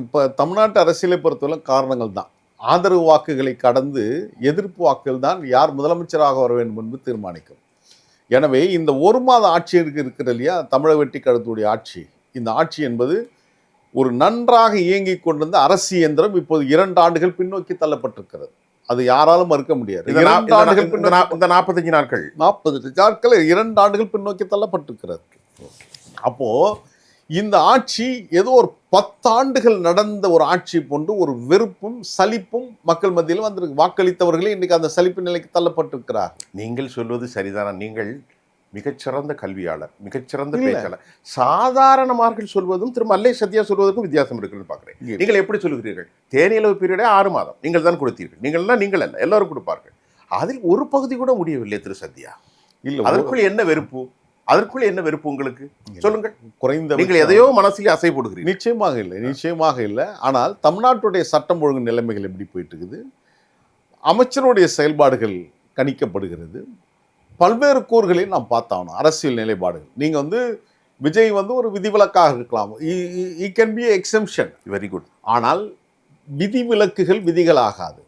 இப்போ தமிழ்நாட்டு அரசியலை பொறுத்தவரை காரணங்கள் தான். ஆதரவு வாக்குகளை கடந்து எதிர்ப்பு வாக்குகள் தான் யார் முதலமைச்சராக வர வேண்டும் என்று தீர்மானிக்கும். எனவே இந்த ஒரு மாத ஆட்சி இருக்கிறது இல்லையா, தமிழக வெற்றிக் கழகத்துடைய ஆட்சி. இந்த ஆட்சி என்பது ஒரு நன்றாக இயங்கிக் கொண்டிருந்த அரசு இயந்திரம் இப்போது 2 ஆண்டுகள் பின்னோக்கி தள்ளப்பட்டிருக்கிறது. அது யாராலும் மறுக்க முடியாது. 2 ஆண்டுகள் இந்த 45 நாட்கள் 40 நாட்கள் 2 ஆண்டுகள் பின்னோக்கி தள்ளப்பட்டிருக்கிறது. அப்போ இந்த ஆட்சி ஏதோ ஒரு 10 ஆண்டுகள் நடந்த ஒரு ஆட்சி போன்று ஒரு வெறுப்பும் சலிப்பும் மக்கள் மத்தியில் வந்திருக்கு. வாக்களித்தவர்களே இன்னைக்கு அந்த சலிப்பு நிலைக்கு தள்ளப்பட்டிருக்கிறார். நீங்கள் சொல்வது சரிதானா? நீங்கள் மிகச்சிறந்த கல்வியாளர், மிகச்சிறந்த பேச்சாளர். சாதாரணமாக சொல்வதும் திரு மல்லை சத்யா சொல்வதற்கும் வித்தியாசம் இருக்குன்னு பார்க்குறேன். நீங்கள் எப்படி சொல்லுகிறீர்கள்? தேனியளவு பீரியடே 6 மாதம் நீங்கள் தான் கொடுத்தீர்கள். நீங்கள் அல்ல, எல்லாரும் கொடுப்பார்கள். அதில் ஒரு பகுதி கூட முடியவில்லை திரு சத்யா. இல்லை, அதற்குள் என்ன வெறுப்பு? அதற்குள் என்ன வெறுப்பு உங்களுக்கு? சொல்லுங்கள். குறைந்த நீங்கள் எதையோ மனசில் அசை போடுகிறீர்கள். நிச்சயமாக இல்லை. ஆனால் தமிழ்நாட்டுடைய சட்டம் ஒழுங்கு நிலைமைகள் எப்படி போயிட்டு இருக்குது, அமைச்சருடைய செயல்பாடுகள் கணிக்கப்படுகிறது. பல்வேறு கூறுகளில் நாம் பார்த்தாகணும். அரசியல் நிலைப்பாடுகள் நீங்கள் விஜய் ஒரு விதிவிலக்காக இருக்கலாம். He can be exemption. Very good. ஆனால் விதிவிலக்குகள் விதிகளாகாது.